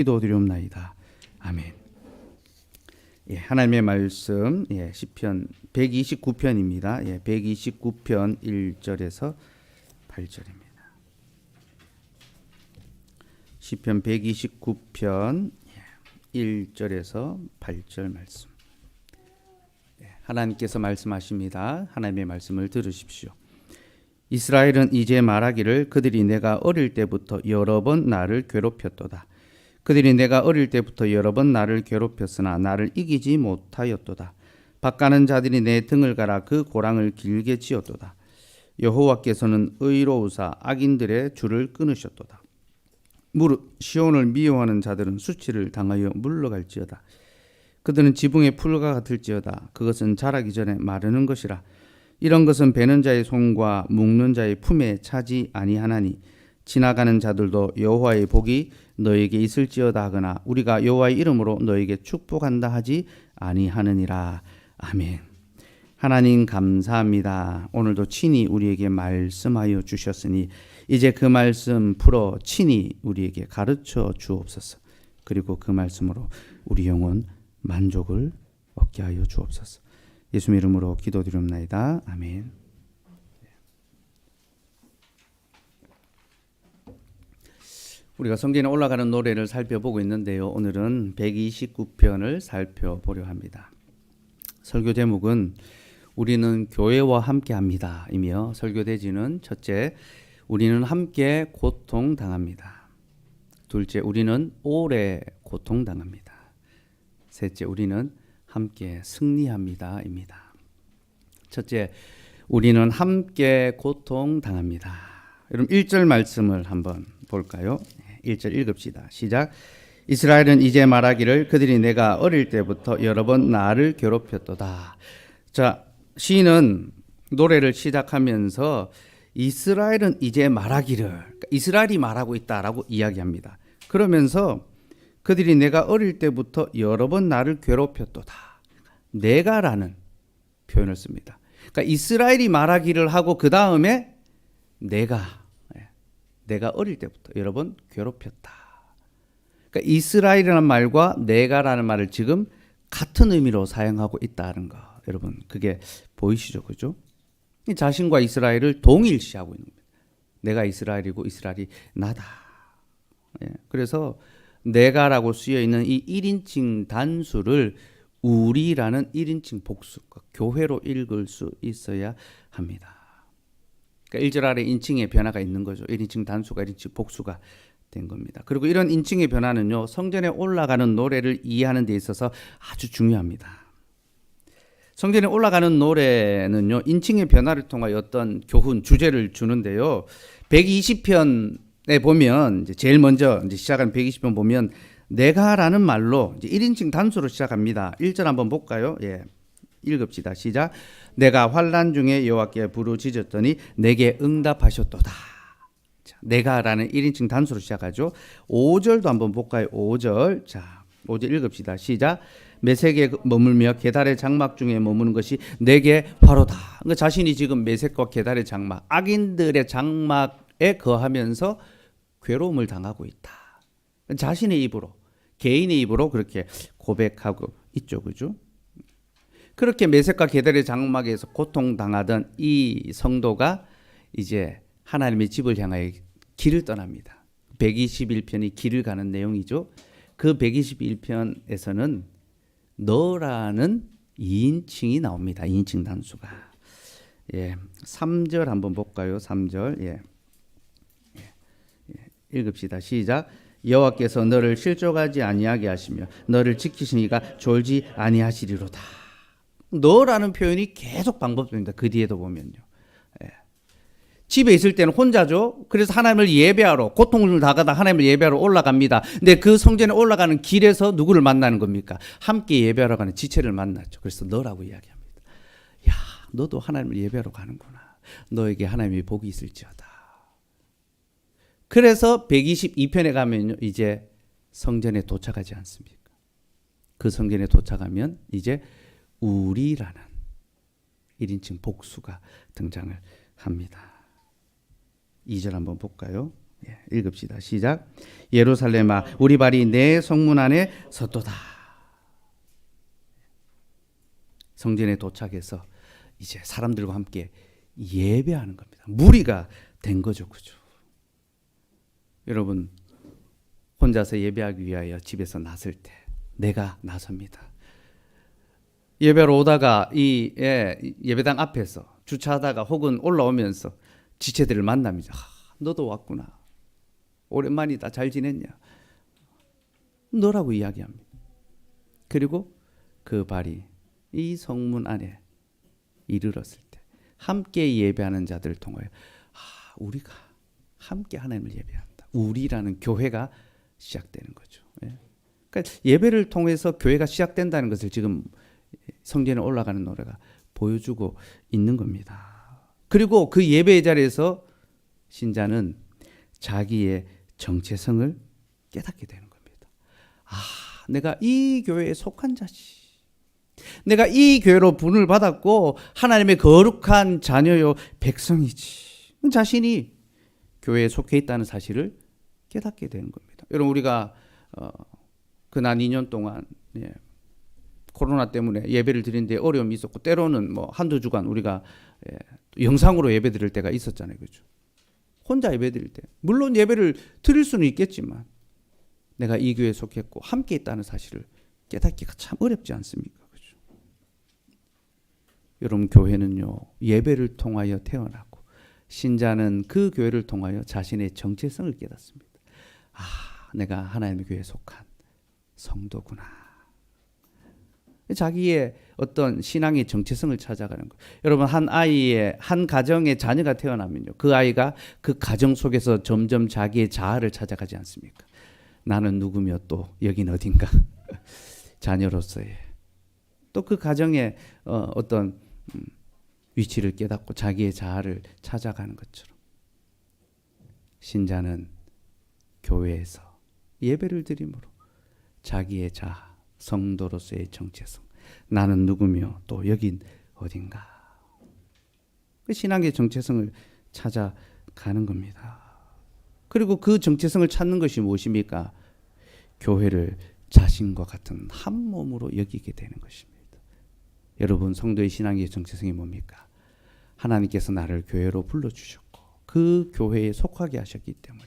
기도드리옵나이다. 아멘. 예, 하나님의 말씀, 시편 129편입니다. 129편 1절에서 8절입니다. 시편 129편 1절에서 8절 말씀. 하나님께서 말씀하십니다. 하나님의 말씀을 들으십시오. 이스라엘은 이제 말하기를 그들이 내가 어릴 때부터 여러 번 나를 괴롭혔도다. 그들이 내가 어릴 때부터 여러 번 나를 괴롭혔으나 나를 이기지 못하였도다. 밭가는 자들이 내 등을 갈아 그 고랑을 길게 지었도다. 여호와께서는 의로우사 악인들의 줄을 끊으셨도다. 시온을 미워하는 자들은 수치를 당하여 물러갈지어다. 그들은 지붕의 풀과 같을지어다. 그것은 자라기 전에 마르는 것이라. 이런 것은 베는 자의 손과 묶는 자의 품에 차지 아니하나니 지나가는 자들도 여호와의 복이 너에게 있을지어다 하거나 우리가 여호와의 이름으로 너에게 축복한다 하지 아니하느니라. 아멘. 하나님 감사합니다. 오늘도 친히 우리에게 말씀하여 주셨으니 이제 그 말씀 풀어 친히 우리에게 가르쳐 주옵소서. 그리고 그 말씀으로 우리 영혼 만족을 얻게 하여 주옵소서. 예수님 이름으로 기도드리옵나이다. 아멘. 우리가 성경에 올라가는 노래를 살펴보고 있는데요. 오늘은 129편을 살펴보려 합니다. 설교 제목은 우리는 교회와 함께합니다 이며 설교 대지는 첫째, 우리는 함께 고통당합니다. 둘째, 우리는 오래 고통당합니다. 셋째, 우리는 함께 승리합니다 입니다. 첫째, 우리는 함께 고통당합니다. 여러분 1절 말씀을 한번 볼까요? 1절 읽읍시다. 시작. 이스라엘은 이제 말하기를 그들이 내가 어릴 때부터 여러 번 나를 괴롭혔도다. 자, 시인은 노래를 시작하면서 이스라엘은 이제 말하기를, 이스라엘이 말하고 있다라고 이야기합니다. 그러면서 그들이 내가 어릴 때부터 여러 번 나를 괴롭혔도다. 내가라는 표현을 씁니다. 그러니까 이스라엘이 말하기를 하고 그 다음에 내가 어릴 때부터 여러 번 괴롭혔다. 그러니까 이스라엘이라는 말과 내가라는 말을 지금 같은 의미로 사용하고 있다는 거. 여러분 그게 보이시죠? 그죠? 자신과 이스라엘을 동일시하고 있는 겁니다. 내가 이스라엘이고 이스라엘이 나다. 그래서 내가라고 쓰여있는 이 1인칭 단수를 우리라는 1인칭 복수가 교회로 읽을 수 있어야 합니다. 그러니까 1절 아래 인칭의 변화가 있는 거죠. 1인칭 단수가 1인칭 복수가 된 겁니다. 그리고 이런 인칭의 변화는요, 성전에 올라가는 노래를 이해하는 데 있어서 아주 중요합니다. 성전에 올라가는 노래는요, 인칭의 변화를 통하여 어떤 교훈, 주제를 주는데요. 120편에 보면 이제 제일 먼저 이제 시작한 120편 보면 내가라는 말로 이제 1인칭 단수로 시작합니다. 1절 한번 볼까요? 읽읍시다. 시작. 내가 환난 중에 여호와께 부르짖었더니 내게 응답하셨도다. 자, 내가라는 1인칭 단수로 시작하죠. 5절도 한번 볼까요? 5절. 자, 5절 읽읍시다. 시작. 메색에 머물며 게달의 장막 중에 머무는 것이 내게 화로다. 그러니까 자신이 지금 메색과 게달의 장막, 악인들의 장막에 거하면서 괴로움을 당하고 있다. 자신의 입으로, 개인의 입으로 그렇게 고백하고 있죠. 그죠? 그렇게 메색과 게달의 장막에서 고통당하던 이 성도가 이제 하나님의 집을 향하여 길을 떠납니다. 121편이 길을 가는 내용이죠. 그 121편에서는 너라는 2인칭이 나옵니다. 2인칭 단수가. 3절 한번 볼까요? 3절. 읽읍시다. 시작. 여호와께서 너를 실족하지 아니하게 하시며 너를 지키시니가 졸지 아니하시리로다. 너라는 표현이 계속 반복됩니다. 그 뒤에도 보면요. 집에 있을 때는 혼자죠. 그래서 하나님을 예배하러, 고통을 당하다 하나님을 예배하러 올라갑니다. 근데 그 성전에 올라가는 길에서 누구를 만나는 겁니까? 함께 예배하러 가는 지체를 만났죠. 그래서 너라고 이야기합니다. 야, 너도 하나님을 예배하러 가는구나. 너에게 하나님의 복이 있을지어다. 그래서 122편에 가면요, 이제 성전에 도착하지 않습니까? 그 성전에 도착하면 이제 우리라는 1인칭 복수가 등장을 합니다. 2절 한번 볼까요? 읽읍시다. 시작. 예루살렘아 우리 발이 내 성문 안에 섰도다. 성전에 도착해서 이제 사람들과 함께 예배하는 겁니다. 무리가 된 거죠. 그죠? 여러분 혼자서 예배하기 위하여 집에서 나설 때 내가 나섭니다. 예배로 오다가 이 예배당 앞에서 주차하다가 혹은 올라오면서 지체들을 만납니다. 너도 왔구나. 오랜만이다. 잘 지냈냐? 너라고 이야기합니다. 그리고 그 발이 이 성문 안에 이르렀을 때 함께 예배하는 자들을 통하여 우리가 함께 하나님을 예배한다. 우리라는 교회가 시작되는 거죠. 그러니까 예배를 통해서 교회가 시작된다는 것을 지금 성전에 올라가는 노래가 보여주고 있는 겁니다. 그리고 그 예배의 자리에서 신자는 자기의 정체성을 깨닫게 되는 겁니다. 내가 이 교회에 속한 자지. 내가 이 교회로 분을 받았고 하나님의 거룩한 자녀요 백성이지. 자신이 교회에 속해 있다는 사실을 깨닫게 되는 겁니다. 여러분 우리가 그난 2년 동안 코로나 때문에 예배를 드리는데 어려움이 있었고 때로는 뭐 한두 주간 우리가 영상으로 예배 드릴 때가 있었잖아요. 그렇죠? 혼자 예배 드릴 때 물론 예배를 드릴 수는 있겠지만 내가 이 교회에 속했고 함께 있다는 사실을 깨닫기가 참 어렵지 않습니까? 그렇죠? 여러분 교회는요 예배를 통하여 태어나고 신자는 그 교회를 통하여 자신의 정체성을 깨닫습니다. 내가 하나님의 교회에 속한 성도구나. 자기의 어떤 신앙의 정체성을 찾아가는 거예요. 여러분 한 가정의 자녀가 태어나면요. 그 아이가 그 가정 속에서 점점 자기의 자아를 찾아가지 않습니까? 나는 누구며 또 여긴 어딘가 자녀로서의 또 그 가정의 어떤 위치를 깨닫고 자기의 자아를 찾아가는 것처럼 신자는 교회에서 예배를 드림으로 자기의 자아 성도로서의 정체성 나는 누구며 또 여긴 어딘가 그 신앙의 정체성을 찾아가는 겁니다. 그리고 그 정체성을 찾는 것이 무엇입니까? 교회를 자신과 같은 한 몸으로 여기게 되는 것입니다. 여러분 성도의 신앙의 정체성이 뭡니까? 하나님께서 나를 교회로 불러주셨고 그 교회에 속하게 하셨기 때문에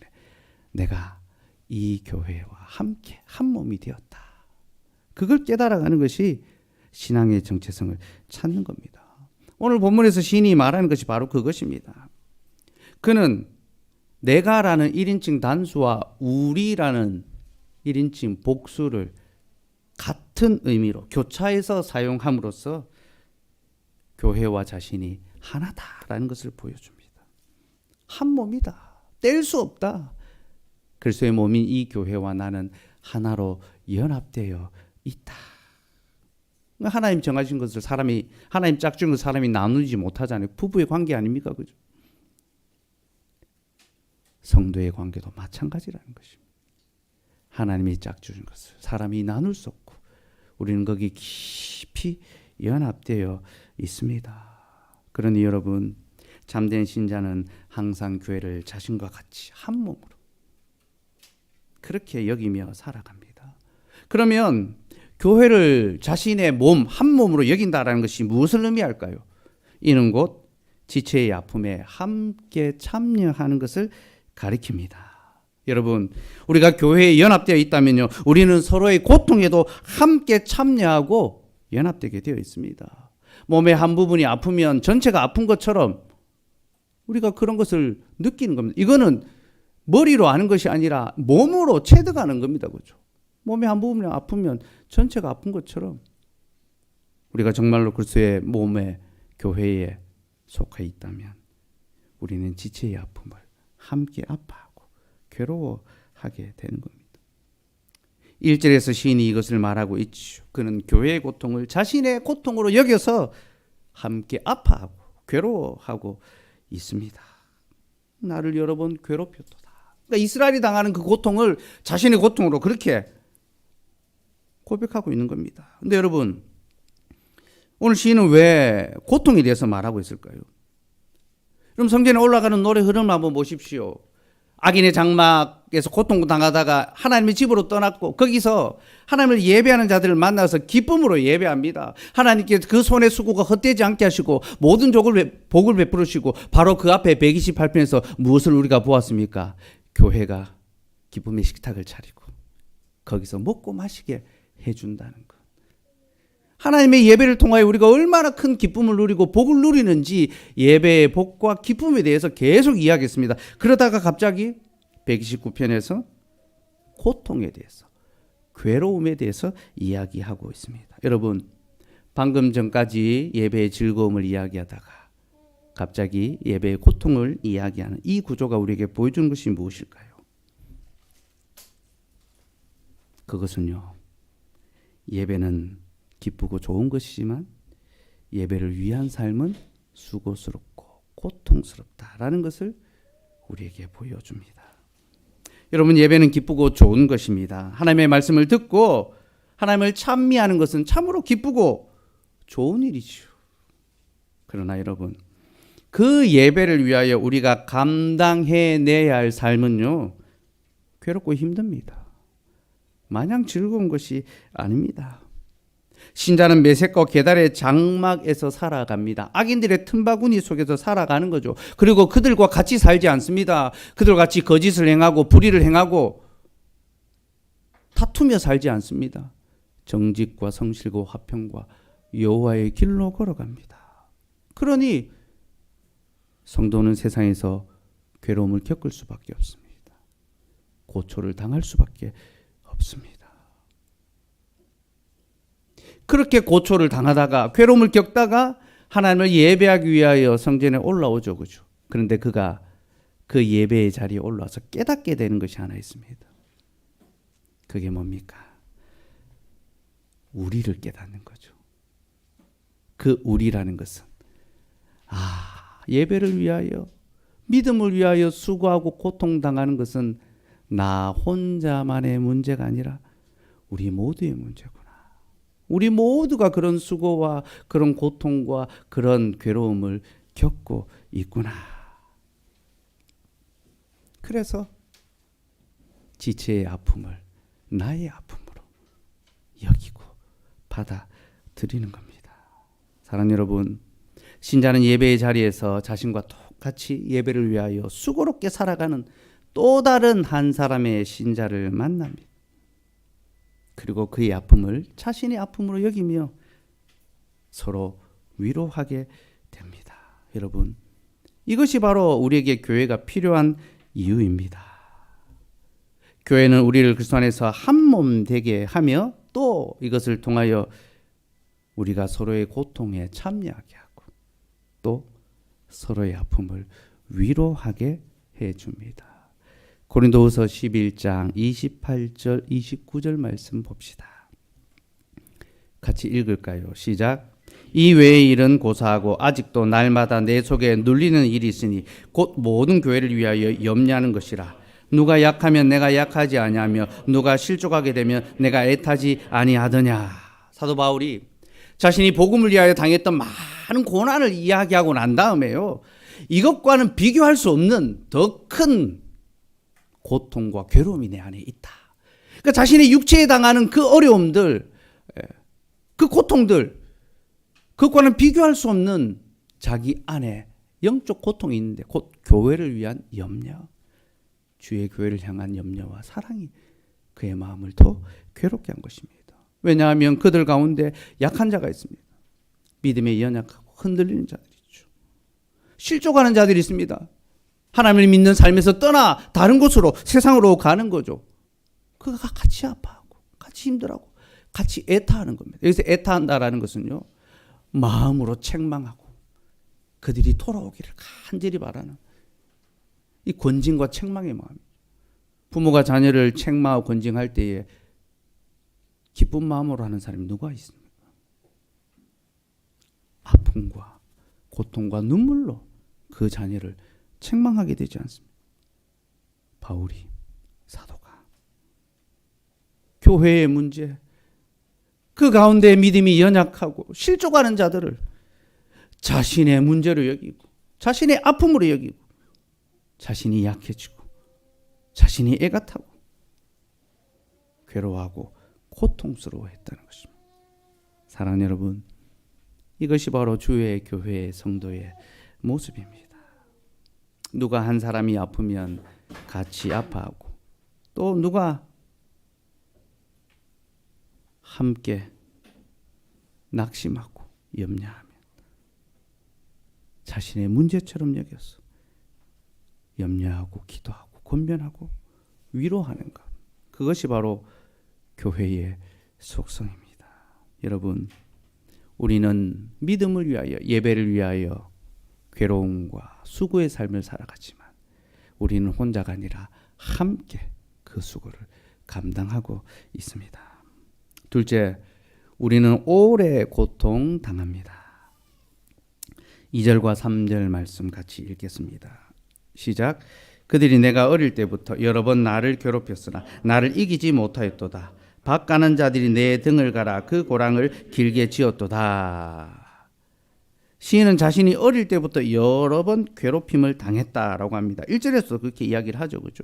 내가 이 교회와 함께 한 몸이 되었다. 그걸 깨달아가는 것이 신앙의 정체성을 찾는 겁니다. 오늘 본문에서 시인이 말하는 것이 바로 그것입니다. 그는 내가라는 1인칭 단수와 우리라는 1인칭 복수를 같은 의미로 교차해서 사용함으로써 교회와 자신이 하나다라는 것을 보여줍니다. 한 몸이다. 뗄 수 없다. 그리스도의 몸인 이 교회와 나는 하나로 연합되어 있다. 하나님 정하신 것을 하나님 짝준 걸 사람이 나누지 못하잖아요. 부부의 관계 아닙니까? 그죠? 성도의 관계도 마찬가지라는 것입니다. 하나님이 짝준 것을 사람이 나눌 수 없고 우리는 거기 깊이 연합되어 있습니다. 그러니 여러분 참된 신자는 항상 교회를 자신과 같이 한 몸으로 그렇게 여기며 살아갑니다. 그러면 교회를 자신의 몸, 한 몸으로 여긴다라는 것이 무엇을 의미할까요? 이는 곧 지체의 아픔에 함께 참여하는 것을 가리킵니다. 여러분, 우리가 교회에 연합되어 있다면요, 우리는 서로의 고통에도 함께 참여하고 연합되게 되어 있습니다. 몸의 한 부분이 아프면 전체가 아픈 것처럼 우리가 그런 것을 느끼는 겁니다. 이거는 머리로 아는 것이 아니라 몸으로 체득하는 겁니다. 그렇죠? 몸의 한 부분이 아프면 전체가 아픈 것처럼 우리가 정말로 그리스도의 몸에 교회에 속해 있다면 우리는 지체의 아픔을 함께 아파하고 괴로워하게 되는 겁니다. 1절에서 시인이 이것을 말하고 있죠. 그는 교회의 고통을 자신의 고통으로 여겨서 함께 아파하고 괴로워하고 있습니다. 나를 여러 번 괴롭혔도다. 그러니까 이스라엘이 당하는 그 고통을 자신의 고통으로 그렇게 고백하고 있는 겁니다. 근데 여러분, 오늘 시인은 왜 고통에 대해서 말하고 있을까요? 그럼 성전에 올라가는 노래 흐름을 한번 보십시오. 악인의 장막에서 고통당하다가 하나님의 집으로 떠났고 거기서 하나님을 예배하는 자들을 만나서 기쁨으로 예배합니다. 하나님께 그 손의 수고가 헛되지 않게 하시고 모든 복을 베풀으시고 바로 그 앞에 128편에서 무엇을 우리가 보았습니까? 교회가 기쁨의 식탁을 차리고 거기서 먹고 마시게 해준다는 것. 하나님의 예배를 통하여 우리가 얼마나 큰 기쁨을 누리고 복을 누리는지 예배의 복과 기쁨에 대해서 계속 이야기했습니다. 그러다가 갑자기 129편에서 고통에 대해서, 괴로움에 대해서 이야기하고 있습니다. 여러분, 방금 전까지 예배의 즐거움을 이야기하다가 갑자기 예배의 고통을 이야기하는 이 구조가 우리에게 보여주는 것이 무엇일까요? 그것은요, 예배는 기쁘고 좋은 것이지만 예배를 위한 삶은 수고스럽고 고통스럽다라는 것을 우리에게 보여줍니다. 여러분, 예배는 기쁘고 좋은 것입니다. 하나님의 말씀을 듣고 하나님을 찬미하는 것은 참으로 기쁘고 좋은 일이죠. 그러나 여러분, 그 예배를 위하여 우리가 감당해내야 할 삶은요, 괴롭고 힘듭니다. 마냥 즐거운 것이 아닙니다. 신자는 메섹과 게달의 장막에서 살아갑니다. 악인들의 틈바구니 속에서 살아가는 거죠. 그리고 그들과 같이 살지 않습니다. 그들과 같이 거짓을 행하고 불의를 행하고 다투며 살지 않습니다. 정직과 성실과 화평과 여호와의 길로 걸어갑니다. 그러니 성도는 세상에서 괴로움을 겪을 수밖에 없습니다. 고초를 당할 수밖에 없습니다. 그렇게 고초를 당하다가 괴로움을 겪다가 하나님을 예배하기 위하여 성전에 올라오죠. 그죠? 그런데 그가 그 예배의 자리에 올라와서 깨닫게 되는 것이 하나 있습니다. 그게 뭡니까? 우리를 깨닫는 거죠. 그 우리라는 것은 예배를 위하여, 믿음을 위하여 수고하고 고통당하는 것은 나 혼자만의 문제가 아니라 우리 모두의 문제구나. 우리 모두가 그런 수고와 그런 고통과 그런 괴로움을 겪고 있구나. 그래서 지체의 아픔을 나의 아픔으로 여기고 받아들이는 겁니다. 사랑하는 여러분, 신자는 예배의 자리에서 자신과 똑같이 예배를 위하여 수고롭게 살아가는 또 다른 한 사람의 신자를 만납니다. 그리고 그의 아픔을 자신의 아픔으로 여기며 서로 위로하게 됩니다. 여러분, 이것이 바로 우리에게 교회가 필요한 이유입니다. 교회는 우리를 그리스도 안에서 한 몸 되게 하며 또 이것을 통하여 우리가 서로의 고통에 참여하게 하고 또 서로의 아픔을 위로하게 해줍니다. 고린도후서 11장 28절 29절 말씀 봅시다. 같이 읽을까요? 시작. 이 외의 일은 고사하고 아직도 날마다 내 속에 눌리는 일이 있으니 곧 모든 교회를 위하여 염려하는 것이라. 누가 약하면 내가 약하지 아니하며 누가 실족하게 되면 내가 애타지 아니하더냐. 사도 바울이 자신이 복음을 위하여 당했던 많은 고난을 이야기하고 난 다음에요, 이것과는 비교할 수 없는 더 큰 고통과 괴로움이 내 안에 있다. 그러니까 자신의 육체에 당하는 그 어려움들, 그 고통들, 그것과는 비교할 수 없는 자기 안에 영적 고통이 있는데 곧 교회를 위한 염려, 주의 교회를 향한 염려와 사랑이 그의 마음을 더 괴롭게 한 것입니다. 왜냐하면 그들 가운데 약한 자가 있습니다. 믿음에 연약하고 흔들리는 자들이 있죠. 실족하는 자들이 있습니다. 하나님을 믿는 삶에서 떠나 다른 곳으로, 세상으로 가는 거죠. 그가 같이 아파하고 같이 힘들어하고 같이 애타하는 겁니다. 여기서 애타한다라는 것은요, 마음으로 책망하고 그들이 돌아오기를 간절히 바라는 이 권징과 책망의 마음. 부모가 자녀를 책망하고 권징할 때에 기쁜 마음으로 하는 사람이 누가 있습니까? 아픔과 고통과 눈물로 그 자녀를 책망하게 되지 않습니다. 바울이, 사도가 교회의 문제, 그 가운데 믿음이 연약하고 실족하는 자들을 자신의 문제로 여기고 자신의 아픔으로 여기고 자신이 약해지고 자신이 애가 타고 괴로워하고 고통스러워했다는 것입니다. 사랑하는 여러분, 이것이 바로 주의 교회의 성도의 모습입니다. 누가 한 사람이 아프면 같이 아파하고, 또 누가 함께 낙심하고 염려하면 자신의 문제처럼 여겨서 염려하고 기도하고 권면하고 위로하는 것, 그것이 바로 교회의 속성입니다. 여러분, 우리는 믿음을 위하여, 예배를 위하여 괴로움과 수고의 삶을 살아가지만 우리는 혼자가 아니라 함께 그 수고를 감당하고 있습니다. 둘째, 우리는 오래 고통당합니다. 2절과 3절 말씀 같이 읽겠습니다. 시작. 그들이 내가 어릴 때부터 여러 번 나를 괴롭혔으나 나를 이기지 못하였도다. 밭 가는 자들이 내 등을 갈아 그 고랑을 길게 지었도다. 시인은 자신이 어릴 때부터 여러 번 괴롭힘을 당했다라고 합니다. 1절에서 그렇게 이야기를 하죠. 그렇죠?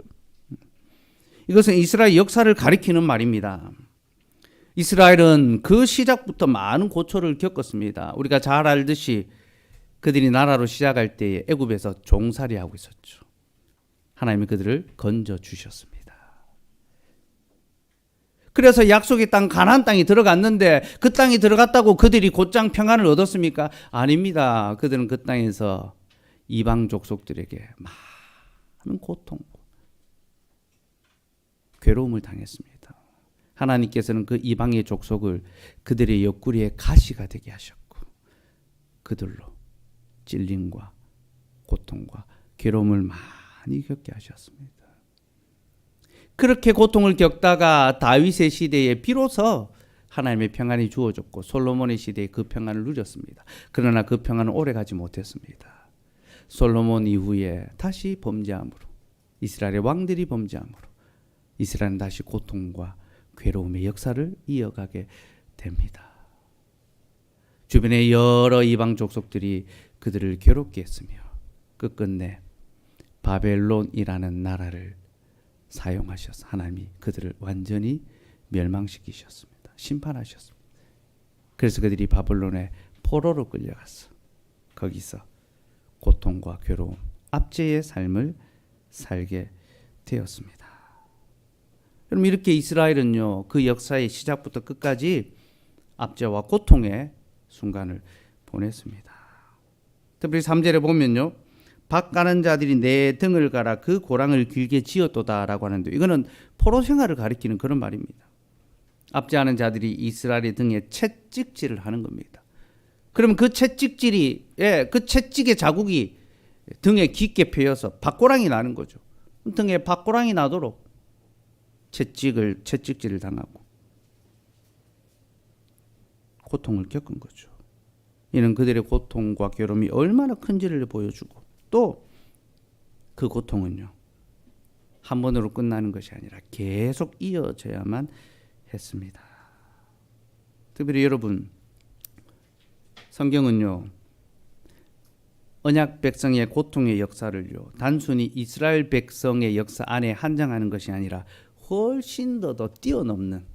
이것은 이스라엘 역사를 가리키는 말입니다. 이스라엘은 그 시작부터 많은 고초를 겪었습니다. 우리가 잘 알듯이 그들이 나라로 시작할 때에 애굽에서 종살이하고 있었죠. 하나님이 그들을 건져 주셨습니다. 그래서 약속의 땅 가나안 땅이 들어갔는데 그 땅이 들어갔다고 그들이 곧장 평안을 얻었습니까? 아닙니다. 그들은 그 땅에서 이방 족속들에게 많은 고통, 괴로움을 당했습니다. 하나님께서는 그 이방의 족속을 그들의 옆구리에 가시가 되게 하셨고 그들로 찔림과 고통과 괴로움을 많이 겪게 하셨습니다. 그렇게 고통을 겪다가 다윗의 시대에 비로소 하나님의 평안이 주어졌고 솔로몬의 시대에 그 평안을 누렸습니다. 그러나 그 평안은 오래가지 못했습니다. 솔로몬 이후에 다시 범죄함으로, 이스라엘의 왕들이 범죄함으로 이스라엘은 다시 고통과 괴로움의 역사를 이어가게 됩니다. 주변의 여러 이방 족속들이 그들을 괴롭게 했으며 끝끝내 바벨론이라는 나라를 사용하셔서 하나님이 그들을 완전히 멸망시키셨습니다. 심판하셨습니다. 그래서 그들이 바벨론의 포로로 끌려가서 거기서 고통과 괴로움, 압제의 삶을 살게 되었습니다. 여러분, 이렇게 이스라엘은요, 그 역사의 시작부터 끝까지 압제와 고통의 순간을 보냈습니다. 특별히 3절에 보면요, 밭 가는 자들이 내 등을 갈아 그 고랑을 길게 지었도다라고 하는데, 이거는 포로 생활을 가리키는 그런 말입니다. 압제하는 자들이 이스라엘의 등에 채찍질을 하는 겁니다. 그러면 그 채찍질이, 그 채찍의 자국이 등에 깊게 패여서 밭고랑이 나는 거죠. 등에 밭고랑이 나도록 채찍질을 당하고 고통을 겪은 거죠. 이는 그들의 고통과 괴로움이 얼마나 큰지를 보여주고, 또 그 고통은요, 한 번으로 끝나는 것이 아니라 계속 이어져야만 했습니다. 특별히 여러분, 성경은요, 언약 백성의 고통의 역사를요, 단순히 이스라엘 백성의 역사 안에 한정하는 것이 아니라 훨씬 더 뛰어넘는,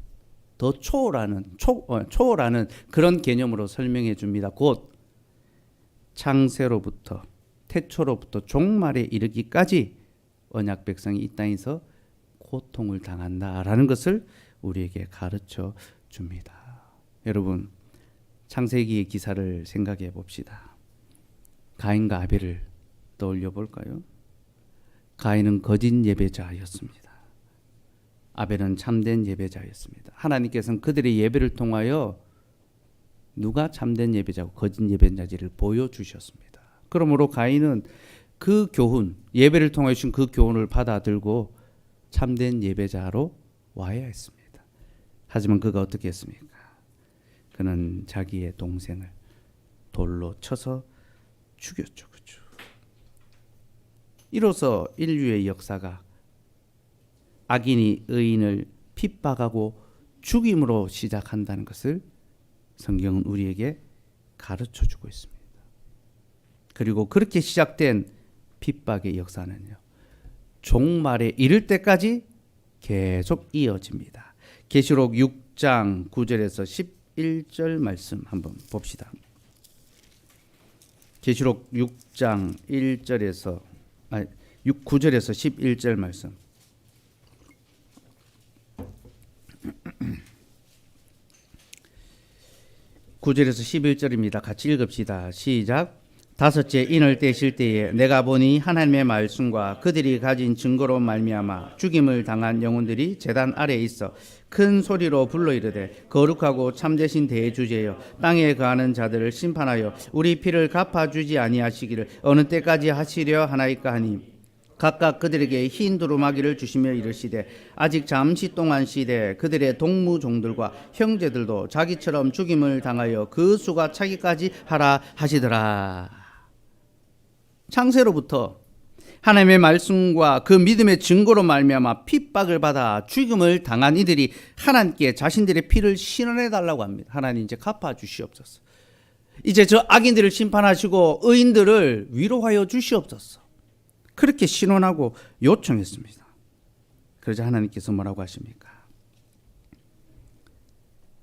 더 초월하는 그런 개념으로 설명해 줍니다. 곧 창세로부터 태초로부터 종말에 이르기까지 언약 백성이 이 땅에서 고통을 당한다라는 것을 우리에게 가르쳐 줍니다. 여러분, 창세기의 기사를 생각해 봅시다. 가인과 아벨을 떠올려 볼까요? 가인은 거짓 예배자였습니다. 아벨은 참된 예배자였습니다. 하나님께서는 그들의 예배를 통하여 누가 참된 예배자고 거짓 예배자인지를 보여주셨습니다. 그러므로 가인은 그 교훈, 예배를 통해 주신 그 교훈을 받아들고 참된 예배자로 와야 했습니다. 하지만 그가 어떻게 했습니까? 그는 자기의 동생을 돌로 쳐서 죽였죠. 그렇죠? 이로써 인류의 역사가 악인이 의인을 핍박하고 죽임으로 시작한다는 것을 성경은 우리에게 가르쳐주고 있습니다. 그리고 그렇게 시작된 핍박의 역사는요, 종말에 이를 때까지 계속 이어집니다. 계시록 6장 9절에서 11절 말씀 한번 봅시다. 계시록 6장 9절에서 11절 말씀. (9절에서 11절입니다) 같이 읽읍시다. 시작. 다섯째 인을 떼실 때에 내가 보니 하나님의 말씀과 그들이 가진 증거로 말미암아 죽임을 당한 영혼들이 제단 아래에 있어 큰 소리로 불러 이르되 거룩하고 참되신 대주제여 땅에 거하는 자들을 심판하여 우리 피를 갚아주지 아니하시기를 어느 때까지 하시려 하나이까 하니 각각 그들에게 흰 두루마기를 주시며 이르시되 아직 잠시 동안 시되 그들의 동무종들과 형제들도 자기처럼 죽임을 당하여 그 수가 차기까지 하라 하시더라. 창세로부터 하나님의 말씀과 그 믿음의 증거로 말미암아 핍박을 받아 죽임을 당한 이들이 하나님께 자신들의 피를 신원해 달라고 합니다. 하나님 이제 갚아 주시옵소서. 이제 저 악인들을 심판하시고 의인들을 위로하여 주시옵소서. 그렇게 신원하고 요청했습니다. 그러자 하나님께서 뭐라고 하십니까?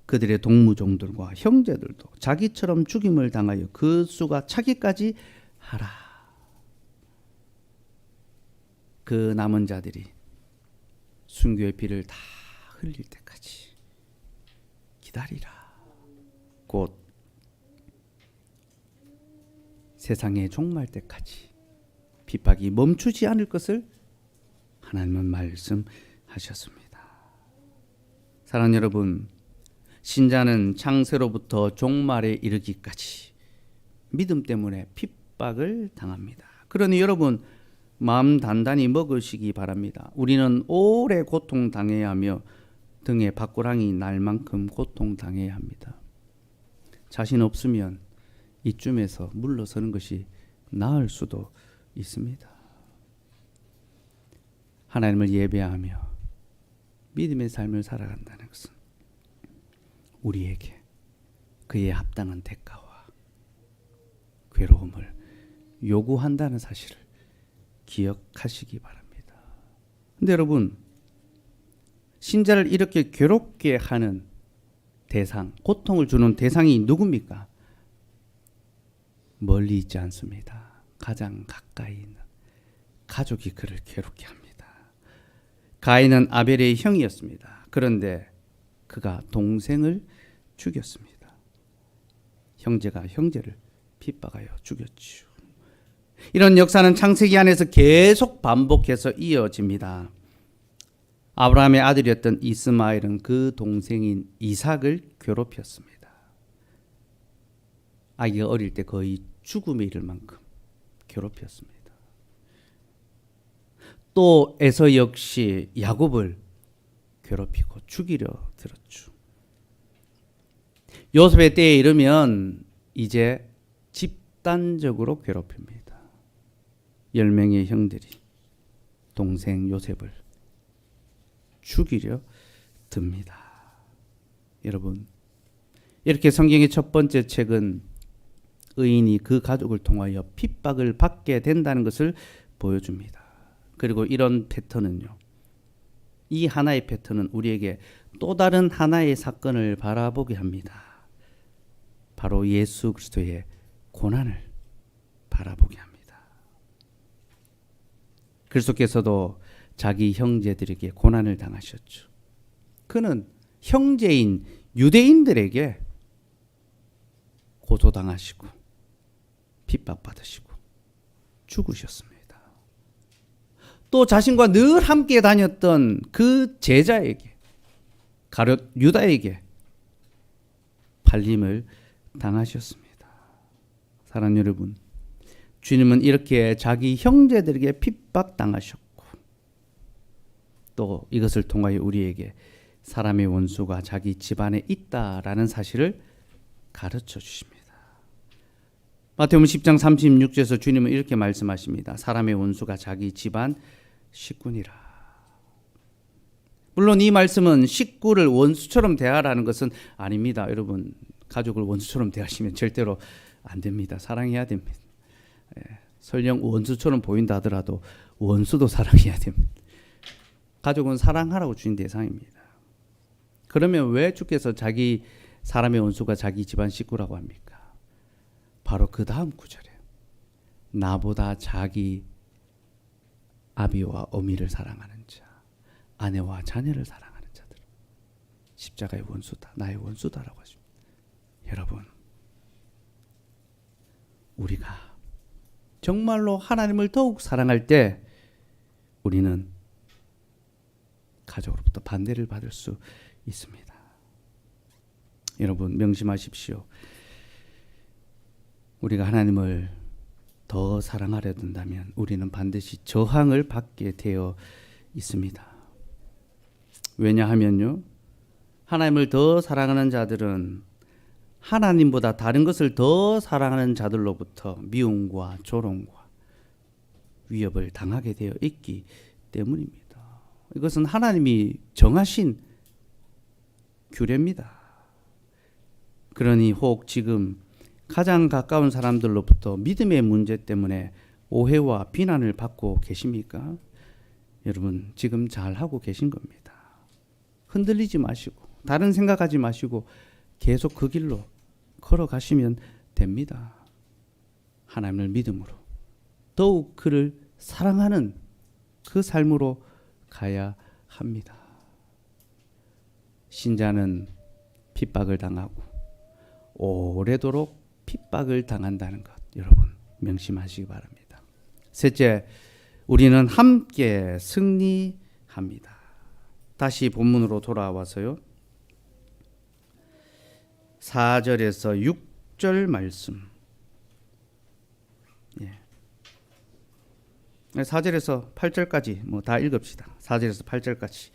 그들의 동무종들과 형제들도 자기처럼 죽임을 당하여 그 수가 차기까지 하라. 그 남은 자들이 순교의 피를 다 흘릴 때까지 기다리라. 곧 세상의 종말 때까지 핍박이 멈추지 않을 것을 하나님은 말씀하셨습니다. 사랑하는 여러분, 신자는 창세로부터 종말에 이르기까지 믿음 때문에 핍박을 당합니다. 그러니 여러분 마음 단단히 먹으시기 바랍니다. 우리는 오래 고통당해야 하며 등에 밥고랑이 날 만큼 고통당해야 합니다. 자신 없으면 이쯤에서 물러서는 것이 나을 수도 있습니다. 하나님을 예배하며 믿음의 삶을 살아간다는 것은 우리에게 그에 합당한 대가와 괴로움을 요구한다는 사실을 기억하시기 바랍니다. 근데 여러분, 신자를 이렇게 괴롭게 하는 대상, 고통을 주는 대상이 누굽니까? 멀리 있지 않습니다. 가장 가까이 있는 가족이 그를 괴롭게 합니다. 가인은 아벨의 형이었습니다. 그런데 그가 동생을 죽였습니다. 형제가 형제를 핍박하여 죽였죠. 이런 역사는 창세기 안에서 계속 반복해서 이어집니다. 아브라함의 아들이었던 이스마엘은 그 동생인 이삭을 괴롭혔습니다. 아기가 어릴 때 거의 죽음에 이를 만큼 괴롭혔습니다. 또 에서 역시 야곱을 괴롭히고 죽이려 들었죠. 요셉의 때에 이르면 이제 집단적으로 괴롭힙니다. 10명의 형들이 동생 요셉을 죽이려 듭니다. 여러분, 이렇게 성경의 첫 번째 책은 의인이 그 가족을 통하여 핍박을 받게 된다는 것을 보여줍니다. 그리고 이런 패턴은요, 이 하나의 패턴은 우리에게 또 다른 하나의 사건을 바라보게 합니다. 바로 예수 그리스도의 고난을 바라보게 합니다. 그리스도께서도 자기 형제들에게 고난을 당하셨죠. 그는 형제인 유대인들에게 고소당하시고 핍박받으시고 죽으셨습니다. 또 자신과 늘 함께 다녔던 그 제자에게, 가룟 유다에게 팔림을 당하셨습니다. 사랑하는 여러분, 주님은 이렇게 자기 형제들에게 핍박당하셨고 또 이것을 통하여 우리에게 사람의 원수가 자기 집안에 있다라는 사실을 가르쳐 주십니다. 마태복음 10장 36절에서 주님은 이렇게 말씀하십니다. 사람의 원수가 자기 집안 식구니라. 물론 이 말씀은 식구를 원수처럼 대하라는 것은 아닙니다. 여러분, 가족을 원수처럼 대하시면 절대로 안 됩니다. 사랑해야 됩니다. 설령 원수처럼 보인다 하더라도 원수도 사랑해야 됩니다. 가족은 사랑하라고 주신 대상입니다. 그러면 왜 주께서 사람의 원수가 자기 집안 식구라고 합니까? 바로 그 다음 구절에 나보다 자기 아비와 어미를 사랑하는 자, 아내와 자녀를 사랑하는 자들, 십자가의 원수다, 나의 원수다라고 하십니다. 여러분, 우리가 정말로 하나님을 더욱 사랑할 때 우리는 가족으로부터 반대를 받을 수 있습니다. 여러분 명심하십시오. 우리가 하나님을 더 사랑하려 든다면 우리는 반드시 저항을 받게 되어 있습니다. 왜냐하면요, 하나님을 더 사랑하는 자들은 하나님보다 다른 것을 더 사랑하는 자들로부터 미움과 조롱과 위협을 당하게 되어 있기 때문입니다. 이것은 하나님이 정하신 규례입니다. 그러니 혹 지금 가장 가까운 사람들로부터 믿음의 문제 때문에 오해와 비난을 받고 계십니까? 여러분, 지금 잘하고 계신 겁니다. 흔들리지 마시고 다른 생각하지 마시고 계속 그 길로 걸어가시면 됩니다. 하나님을 믿음으로 더욱 그를 사랑하는 그 삶으로 가야 합니다. 신자는 핍박을 당하고 오래도록 핍박을 당한다는 것, 여러분 명심하시기 바랍니다. 셋째, 우리는 함께 승리합니다. 다시 본문으로 돌아와서요, 4절에서 6절 말씀, 4절에서 8절까지 다 읽읍시다. 4절에서 8절까지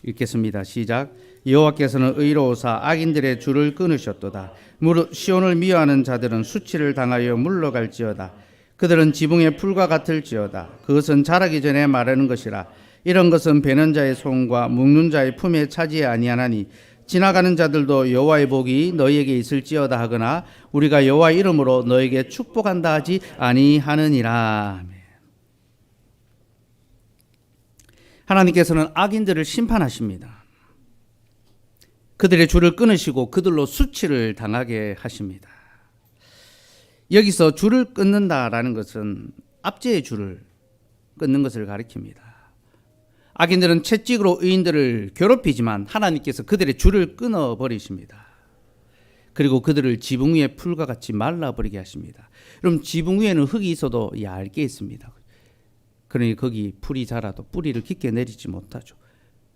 읽겠습니다. 시작. 여호와께서는 의로우사 악인들의 줄을 끊으셨도다. 무릇 시온을 미워하는 자들은 수치를 당하여 물러갈지어다. 그들은 지붕의 풀과 같을지어다. 그것은 자라기 전에 마르는 것이라. 이런 것은 베는 자의 손과 묶는 자의 품에 차지 아니하나니 지나가는 자들도 여호와의 복이 너희에게 있을지어다 하거나 우리가 여호와 이름으로 너에게 축복한다 하지 아니하느니라. 하나님께서는 악인들을 심판하십니다. 그들의 줄을 끊으시고 그들로 수치를 당하게 하십니다. 여기서 줄을 끊는다라는 것은 압제의 줄을 끊는 것을 가리킵니다. 악인들은 채찍으로 의인들을 괴롭히지만 하나님께서 그들의 줄을 끊어버리십니다. 그리고 그들을 지붕 위에 풀과 같이 말라버리게 하십니다. 그럼 지붕 위에는 흙이 있어도 얇게 있습니다. 그러니 거기 풀이 자라도 뿌리를 깊게 내리지 못하죠.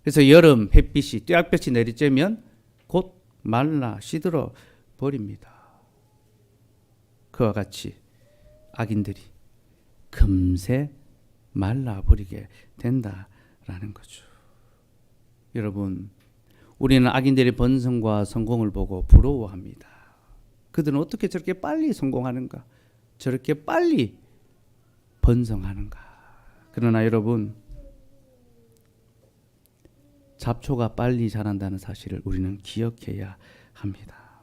그래서 여름 햇빛이 뙤약볕이 내리쬐면 곧 말라 시들어 버립니다. 그와 같이 악인들이 금세 말라버리게 된다라는 거죠. 여러분, 우리는 악인들의 번성과 성공을 보고 부러워합니다. 그들은 어떻게 저렇게 빨리 성공하는가, 저렇게 빨리 번성하는가. 그러나 여러분, 잡초가 빨리 자란다는 사실을 우리는 기억해야 합니다.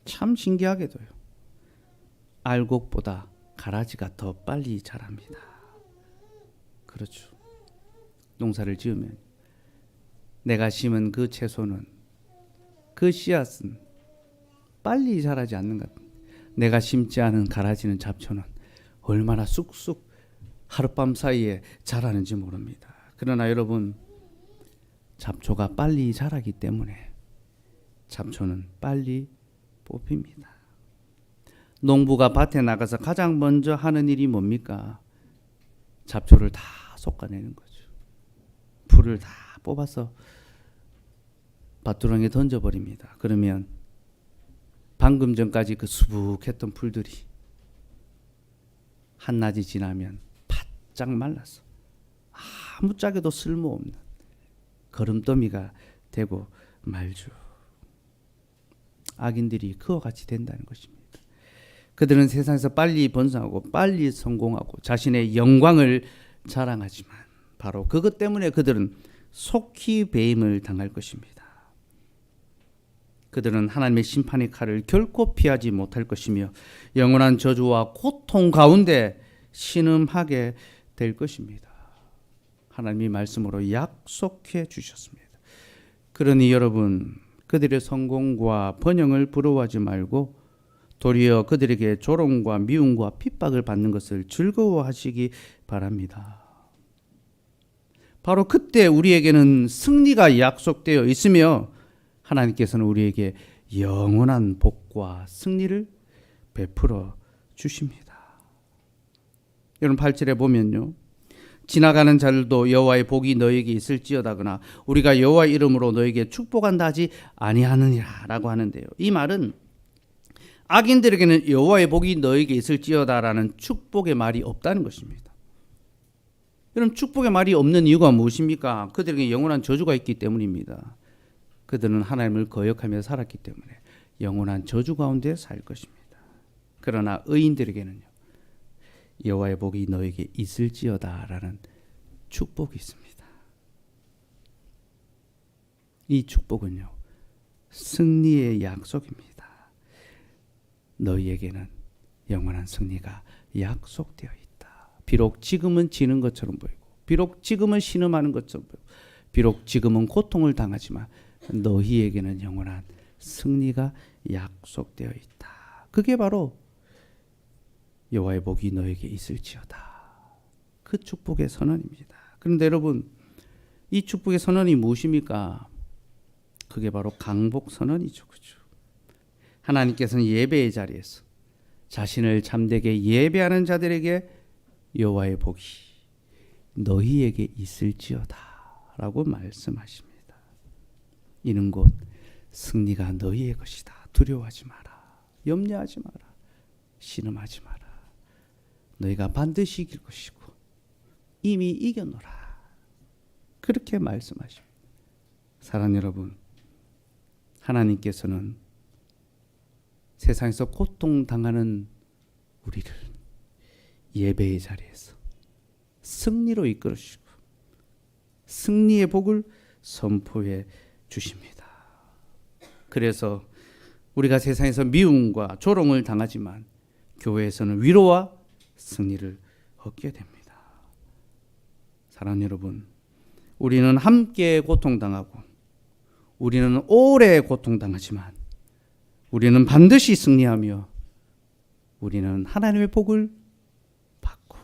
참 신기하게도요, 알곡보다 가라지가 더 빨리 자랍니다. 그렇죠. 농사를 지으면 내가 심은 그 채소는, 그 씨앗은 빨리 자라지 않는 것 같아요. 내가 심지 않은 가라지는, 잡초는 얼마나 쑥쑥 하룻밤 사이에 자라는지 모릅니다. 그러나 여러분, 잡초가 빨리 자라기 때문에 잡초는 빨리 뽑힙니다. 농부가 밭에 나가서 가장 먼저 하는 일이 뭡니까? 잡초를 다 솎아내는 거죠. 풀을 다 뽑아서 밭두렁에 던져버립니다. 그러면 방금 전까지 그 수북했던 풀들이 한낮이 지나면 바짝 말라서 아무짝에도 쓸모없는 거름더미가 되고 말죠. 악인들이 그와 같이 된다는 것입니다. 그들은 세상에서 빨리 번성하고 빨리 성공하고 자신의 영광을 자랑하지만 바로 그것 때문에 그들은 속히 배임을 당할 것입니다. 그들은 하나님의 심판의 칼을 결코 피하지 못할 것이며 영원한 저주와 고통 가운데 신음하게 될 것입니다. 하나님이 말씀으로 약속해 주셨습니다. 그러니 여러분, 그들의 성공과 번영을 부러워하지 말고 도리어 그들에게 조롱과 미움과 핍박을 받는 것을 즐거워하시기 바랍니다. 바로 그때 우리에게는 승리가 약속되어 있으며 하나님께서는 우리에게 영원한 복과 승리를 베풀어 주십니다. 여러분 8절에 보면요, 지나가는 자들도 여호와의 복이 너에게 있을지어다거나 우리가 여호와 이름으로 너에게 축복한다 하지 아니하느니라라고 하는데요. 이 말은 악인들에게는 여호와의 복이 너에게 있을지어다라는 축복의 말이 없다는 것입니다. 여러분 축복의 말이 없는 이유가 무엇입니까? 그들에게 영원한 저주가 있기 때문입니다. 그들은 하나님을 거역하며 살았기 때문에 영원한 저주 가운데 살 것입니다. 그러나 의인들에게는요, 여호와의 복이 너에게 있을지어다라는 축복이 있습니다. 이 축복은요, 승리의 약속입니다. 너희에게는 영원한 승리가 약속되어 있다. 비록 지금은 지는 것처럼 보이고, 비록 지금은 신음하는 것처럼 보이고, 비록 지금은 고통을 당하지만 너희에게는 영원한 승리가 약속되어 있다. 그게 바로 여호와의 복이 너에게 있을지어다. 그 축복의 선언입니다. 그런데 여러분, 이 축복의 선언이 무엇입니까? 그게 바로 강복 선언이죠. 그렇죠? 하나님께서는 예배의 자리에서 자신을 참되게 예배하는 자들에게 여호와의 복이 너희에게 있을지어다 라고 말씀하십니다. 이는 곧 승리가 너희의 것이다. 두려워하지 마라. 염려하지 마라. 신음하지 마라. 너희가 반드시 이길 것이고 이미 이겨노라. 그렇게 말씀하십니다. 사랑하는 여러분, 하나님께서는 세상에서 고통당하는 우리를 예배의 자리에서 승리로 이끌으시고 승리의 복을 선포해 주십니다. 그래서 우리가 세상에서 미움과 조롱을 당하지만 교회에서는 위로와 승리를 얻게 됩니다. 사랑하는 여러분, 우리는 함께 고통당하고 우리는 오래 고통당하지만 우리는 반드시 승리하며 우리는 하나님의 복을 받고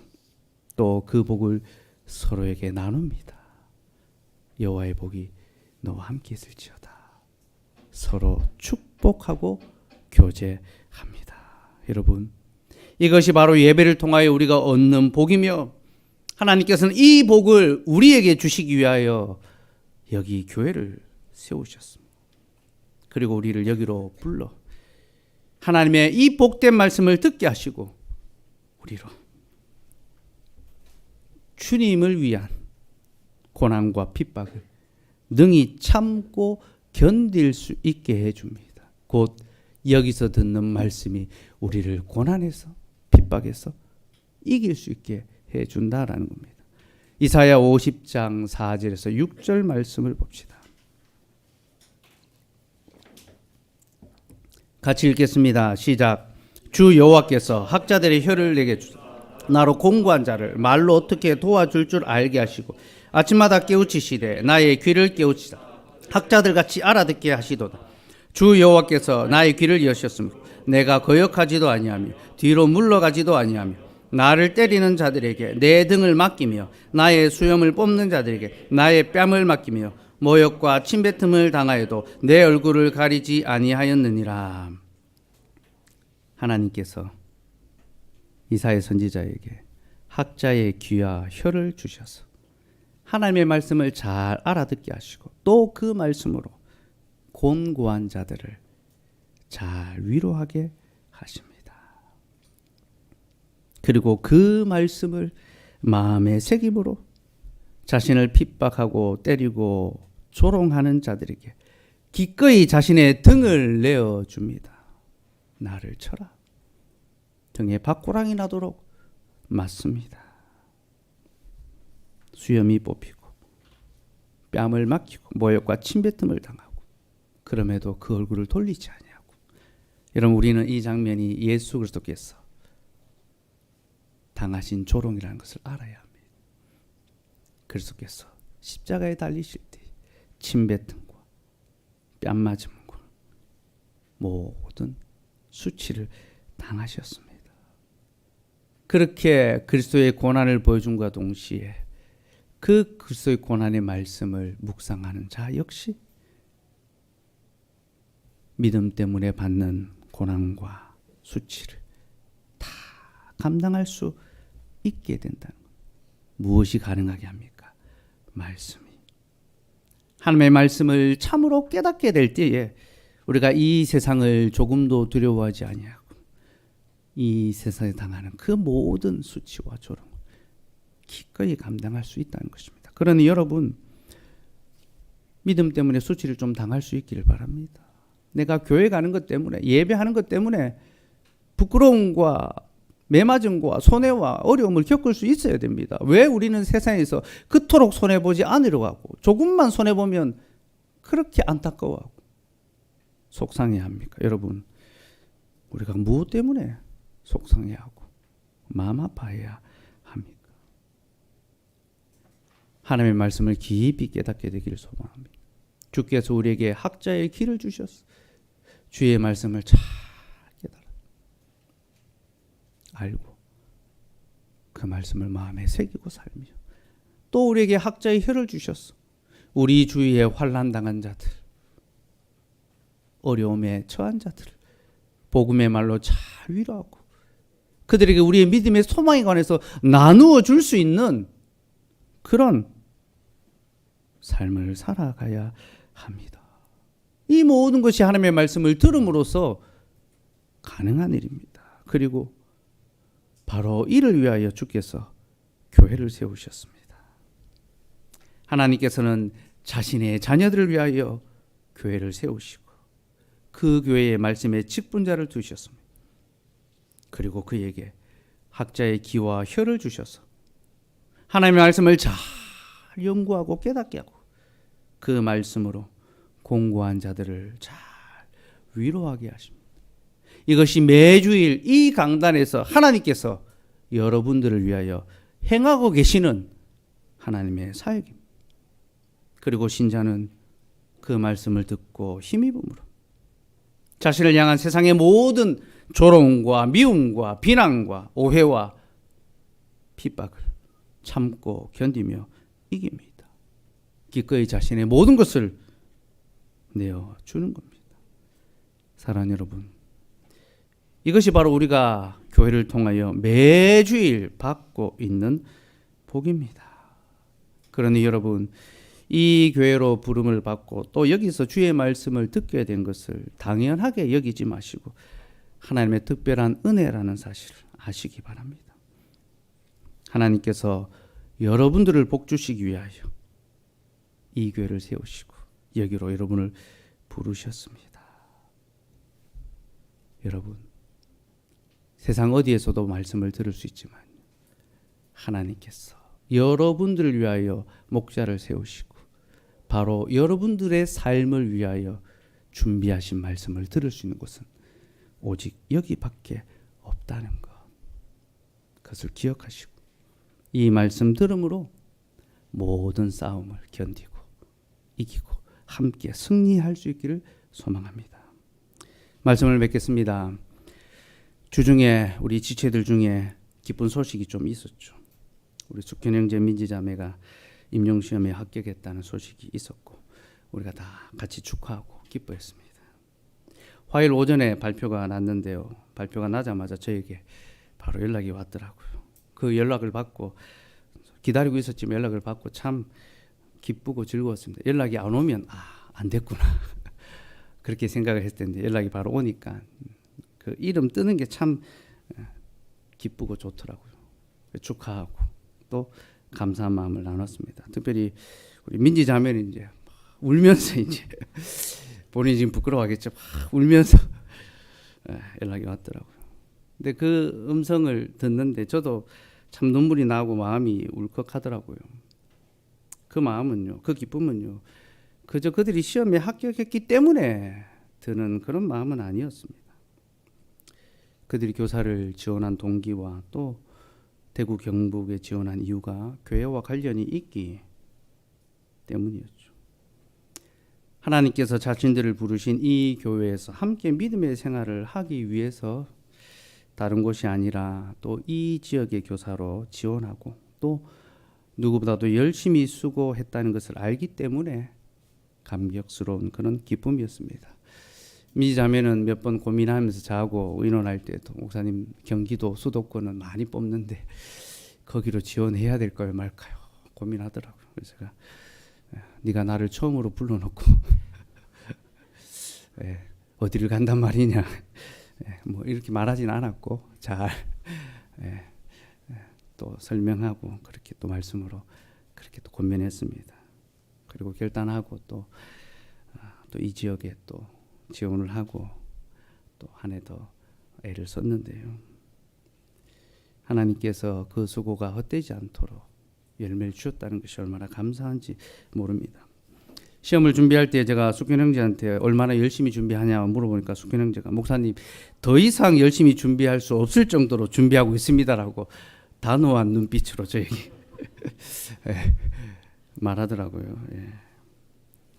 또 그 복을 서로에게 나눕니다. 여호와의 복이 너와 함께 있을지어다. 서로 축복하고 교제합니다. 여러분, 이것이 바로 예배를 통하여 우리가 얻는 복이며 하나님께서는 이 복을 우리에게 주시기 위하여 여기 교회를 세우셨습니다. 그리고 우리를 여기로 불러 하나님의 이 복된 말씀을 듣게 하시고 우리로 주님을 위한 고난과 핍박을 능히 참고 견딜 수 있게 해줍니다. 곧 여기서 듣는 말씀이 우리를 고난에서 핍박에서 이길 수 있게 해준다라는 겁니다. 이사야 50장 4절에서 6절 말씀을 봅시다. 같이 읽겠습니다. 시작. 주 여호와께서 학자들의 혀를 내게 주사 나로 공고한 자를 말로 어떻게 도와줄 줄 알게 하시고 아침마다 깨우치시되 나의 귀를 깨우치사 학자들 같이 알아듣게 하시도다. 주 여호와께서 나의 귀를 여셨으므로 내가 거역하지도 아니하며 뒤로 물러가지도 아니하며 나를 때리는 자들에게 내 등을 맡기며 나의 수염을 뽑는 자들에게 나의 뺨을 맡기며 모욕과 침뱉음을 당하여도 내 얼굴을 가리지 아니하였느니라. 하나님께서 이사야 선지자에게 학자의 귀와 혀를 주셔서 하나님의 말씀을 잘 알아듣게 하시고 또 그 말씀으로 곤고한 자들을 잘 위로하게 하십니다. 그리고 그 말씀을 마음의 새김으로 자신을 핍박하고 때리고 조롱하는 자들에게 기꺼이 자신의 등을 내어줍니다. 나를 쳐라. 등에 밥고랑이 나도록 맞습니다. 수염이 뽑히고 뺨을 막히고 모욕과 침뱉음을 당하고 그럼에도 그 얼굴을 돌리지 아니하고. 여러분, 우리는 이 장면이 예수 그리스도께서 당하신 조롱이라는 것을 알아야 합니다. 그리스도께서 십자가에 달리실 때 침뱉음과 뺨맞음과 모든 수치를 당하셨습니다. 그렇게 그리스도의 고난을 보여준과 동시에 그 그리스도의 고난의 말씀을 묵상하는 자 역시 믿음 때문에 받는 고난과 수치를 다 감당할 수 있게 된다는 것. 무엇이 가능하게 합니까? 말씀이. 하나님의 말씀을 참으로 깨닫게 될 때에 우리가 이 세상을 조금도 두려워하지 아니하고 이 세상에 당하는 그 모든 수치와 조롱 기꺼이 감당할 수 있다는 것입니다. 그러니 여러분 믿음 때문에 수치를 좀 당할 수 있기를 바랍니다. 내가 교회 가는 것 때문에 예배하는 것 때문에 부끄러움과 매맞음과 손해와 어려움을 겪을 수 있어야 됩니다. 왜 우리는 세상에서 그토록 손해보지 않으려고 하고 조금만 손해보면 그렇게 안타까워하고 속상해합니까? 여러분 우리가 무엇 때문에 속상해하고 마음 아파해야 합니까? 하나님의 말씀을 깊이 깨닫게 되기를 소망합니다. 주께서 우리에게 학자의 길을 주셨어. 주의 말씀을 잘 깨달아 알고 그 말씀을 마음에 새기고 살며 또 우리에게 학자의 혀를 주셨어. 우리 주위에 환난 당한 자들, 어려움에 처한 자들을 복음의 말로 잘 위로하고 그들에게 우리의 믿음의 소망에 관해서 나누어 줄 수 있는 그런 삶을 살아가야 합니다. 이 모든 것이 하나님의 말씀을 들음으로써 가능한 일입니다. 그리고 바로 이를 위하여 주께서 교회를 세우셨습니다. 하나님께서는 자신의 자녀들을 위하여 교회를 세우시고 그 교회의 말씀에 직분자를 두셨습니다. 그리고 그에게 학자의 귀와 혀를 주셔서 하나님의 말씀을 잘 연구하고 깨닫게 하고 그 말씀으로 공고한 자들을 잘 위로하게 하십니다. 이것이 매주일 이 강단에서 하나님께서 여러분들을 위하여 행하고 계시는 하나님의 사역입니다. 그리고 신자는 그 말씀을 듣고 힘입음으로 자신을 향한 세상의 모든 조롱과 미움과 비난과 오해와 핍박을 참고 견디며 이깁니다. 기꺼이 자신의 모든 것을 내어주는 겁니다. 사랑하는 여러분, 이것이 바로 우리가 교회를 통하여 매주일 받고 있는 복입니다. 그러니 여러분, 이 교회로 부름을 받고 또 여기서 주의 말씀을 듣게 된 것을 당연하게 여기지 마시고 하나님의 특별한 은혜라는 사실을 아시기 바랍니다. 하나님께서 여러분들을 복주시기 위하여 이 교회를 세우시고 여기로 여러분을 부르셨습니다. 여러분, 세상 어디에서도 말씀을 들을 수 있지만 하나님께서 여러분들을 위하여 목자를 세우시고 바로 여러분들의 삶을 위하여 준비하신 말씀을 들을 수 있는 곳은 오직 여기밖에 없다는 것. 그것을 기억하시고 이 말씀 들음으로 모든 싸움을 견디고 이기고 함께 승리할 수 있기를 소망합니다. 말씀을 맺겠습니다. 주중에 우리 지체들 중에 기쁜 소식이 좀 있었죠. 우리 숙현 형제 민지 자매가 임용시험에 합격했다는 소식이 있었고 우리가 다 같이 축하하고 기뻐했습니다. 화요일 오전에 발표가 났는데요. 발표가 나자마자 저에게 바로 연락이 왔더라고요. 그 연락을 받고 기다리고 있었지만 연락을 받고 참 기쁘고 즐거웠습니다. 연락이 안 오면 안 됐구나 그렇게 생각을 했을 텐데 연락이 바로 오니까 그 이름 뜨는 게 참 기쁘고 좋더라고요. 축하하고 또 감사한 마음을 나눴습니다. 특별히 우리 민지 자매는 이제 울면서 이제 본인이 지금 부끄러워하겠죠. 울면서 연락이 왔더라고요. 근데 그 음성을 듣는데 저도 참 눈물이 나고 마음이 울컥하더라고요. 그 마음은요, 그 기쁨은요, 그저 그들이 시험에 합격했기 때문에 드는 그런 마음은 아니었습니다. 그들이 교사를 지원한 동기와 또 대구 경북에 지원한 이유가 교회와 관련이 있기 때문이었죠. 하나님께서 자신들을 부르신 이 교회에서 함께 믿음의 생활을 하기 위해서 다른 곳이 아니라 또 이 지역의 교사로 지원하고 또 누구보다도 열심히 수고했다는 것을 알기 때문에 감격스러운 그런 기쁨이었습니다. 미자매는 몇 번 고민하면서 자고 의논할 때도 목사님 경기도 수도권은 많이 뽑는데 거기로 지원해야 될까요 말까요 고민하더라고요. 그래서 제가 네가 나를 처음으로 불러놓고 어디를 간단 말이냐 뭐 이렇게 말하진 않았고 잘 또 설명하고 그렇게 또 말씀으로 그렇게 또 권면했습니다. 그리고 결단하고 또 이 지역에 또 지원을 하고 또 한 해 더 애를 썼는데요. 하나님께서 그 수고가 헛되지 않도록 열매를 주셨다는 것이 얼마나 감사한지 모릅니다. 시험을 준비할 때 제가 숙현 형제한테 얼마나 열심히 준비하냐 물어보니까 숙현 형제가 목사님 더 이상 열심히 준비할 수 없을 정도로 준비하고 있습니다라고 단호한 눈빛으로 저에게 말하더라고요.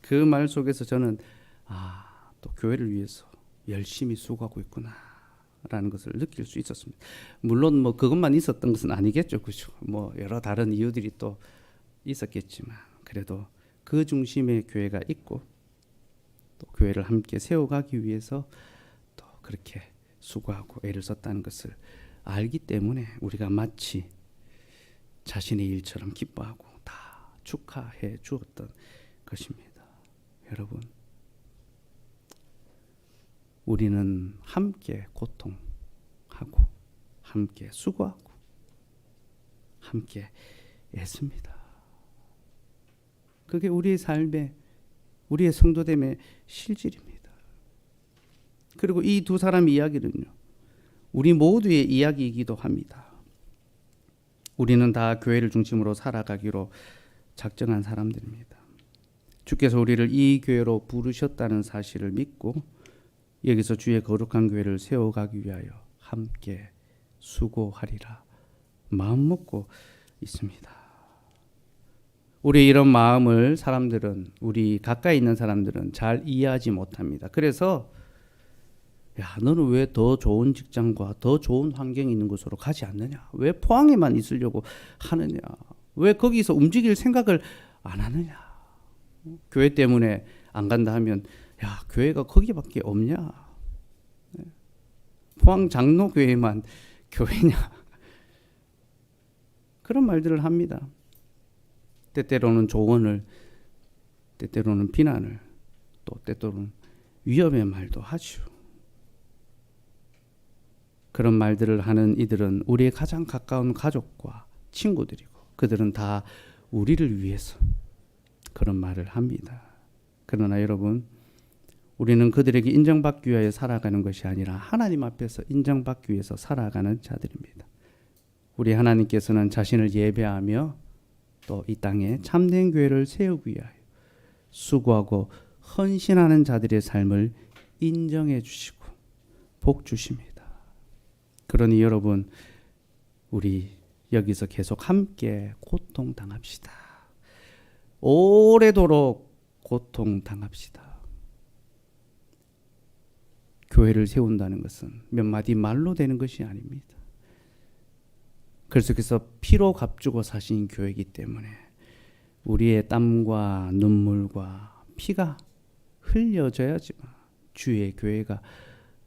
그 말 속에서 저는 또 교회를 위해서 열심히 수고하고 있구나라는 것을 느낄 수 있었습니다. 물론 뭐 그것만 있었던 것은 아니겠죠, 그죠? 뭐 여러 다른 이유들이 또 있었겠지만 그래도 그 중심에 교회가 있고 또 교회를 함께 세워가기 위해서 또 그렇게 수고하고 애를 썼다는 것을 알기 때문에 우리가 마치 자신의 일처럼 기뻐하고 다 축하해 주었던 것입니다. 여러분, 우리는 함께 고통하고 함께 수고하고 함께 애씁니다. 그게 우리의 삶의 우리의 성도됨의 실질입니다. 그리고 이 두 사람의 이야기는요, 우리 모두의 이야기이기도 합니다. 우리는 다 교회를 중심으로 살아가기로 작정한 사람들입니다. 주께서 우리를 이 교회로 부르셨다는 사실을 믿고 여기서 주의 거룩한 교회를 세워가기 위하여 함께 수고하리라 마음 먹고 있습니다. 우리 이런 마음을 사람들은, 우리 가까이 있는 사람들은 잘 이해하지 못합니다. 그래서 야, 너는 왜 더 좋은 직장과 더 좋은 환경이 있는 곳으로 가지 않느냐? 왜 포항에만 있으려고 하느냐? 왜 거기서 움직일 생각을 안 하느냐? 교회 때문에 안 간다 하면 야, 교회가 거기밖에 없냐? 포항 장로교회만 교회냐? 그런 말들을 합니다. 때때로는 조언을, 때때로는 비난을, 또 때때로는 위협의 말도 하죠. 그런 말들을 하는 이들은 우리의 가장 가까운 가족과 친구들이고 그들은 다 우리를 위해서 그런 말을 합니다. 그러나 여러분, 우리는 그들에게 인정받기 위하여 살아가는 것이 아니라 하나님 앞에서 인정받기 위해서 살아가는 자들입니다. 우리 하나님께서는 자신을 예배하며 또 이 땅에 참된 교회를 세우기 위하여 수고하고 헌신하는 자들의 삶을 인정해 주시고 복 주십니다. 그러니 여러분, 우리 여기서 계속 함께 고통당합시다. 오래도록 고통당합시다. 교회를 세운다는 것은 몇 마디 말로 되는 것이 아닙니다. 그래서 피로 값주고 사신 교회이기 때문에 우리의 땀과 눈물과 피가 흘려져야지만 주의 교회가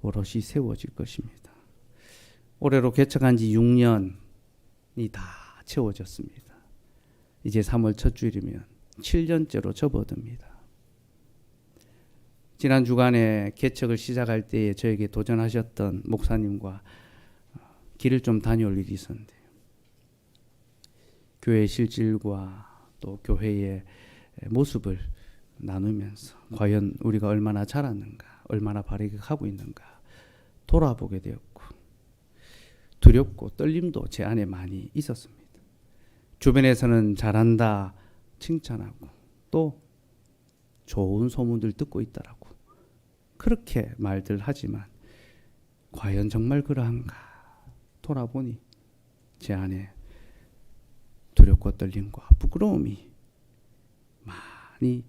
오롯이 세워질 것입니다. 올해로 개척한 지 6년이 다 채워졌습니다. 이제 3월 첫 주일이면 7년째로 접어듭니다. 지난 주간에 개척을 시작할 때에 저에게 도전하셨던 목사님과 길을 좀 다녀올 일이 있었는데 교회의 실질과 또 교회의 모습을 나누면서 과연 우리가 얼마나 자랐는가, 얼마나 바르게 하고 있는가 돌아보게 되었고 두렵고 떨림도 제 안에 많이 있었습니다. 주변에서는 잘한다 칭찬하고 또 좋은 소문들 듣고 있다라고 그렇게 말들 하지만 과연 정말 그러한가 돌아보니 제 안에 두렵고 떨림과 부끄러움이 많이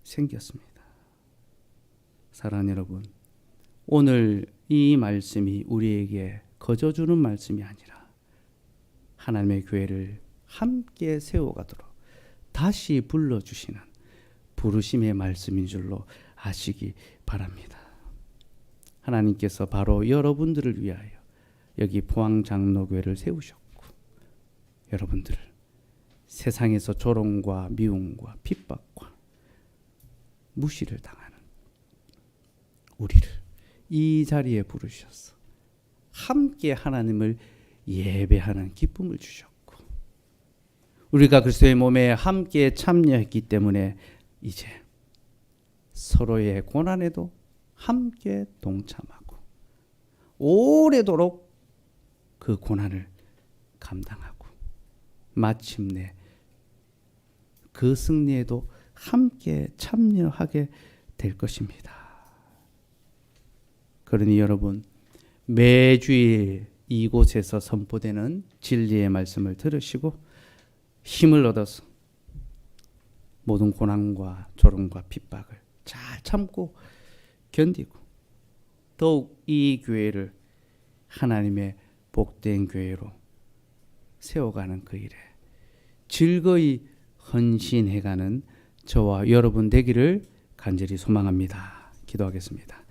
생겼습니다. 사랑하는 여러분, 오늘 이 말씀이 우리에게 거저주는 말씀이 아니라 하나님의 교회를 함께 세워가도록 다시 불러주시는 부르심의 말씀인 줄로 아시기 바랍니다. 하나님께서 바로 여러분들을 위하여 여기 포항장로교회를 세우셨고, 여러분들을 세상에서 조롱과 미움과 핍박과 무시를 당하는 우리를 이 자리에 부르셔서 함께 하나님을 예배하는 기쁨을 주셨고, 우리가 그리스도의 몸에 함께 참여했기 때문에 이제 서로의 고난에도 함께 동참하고 오래도록 그 고난을 감당하고 마침내 그 승리에도 함께 참여하게 될 것입니다. 그러니 여러분, 매주일 이곳에서 선포되는 진리의 말씀을 들으시고 힘을 얻어서 모든 고난과 조롱과 핍박을 잘 참고 견디고 더욱 이 교회를 하나님의 복된 교회로 세워가는 그 일에 즐거이 헌신해가는 저와 여러분 되기를 간절히 소망합니다. 기도하겠습니다.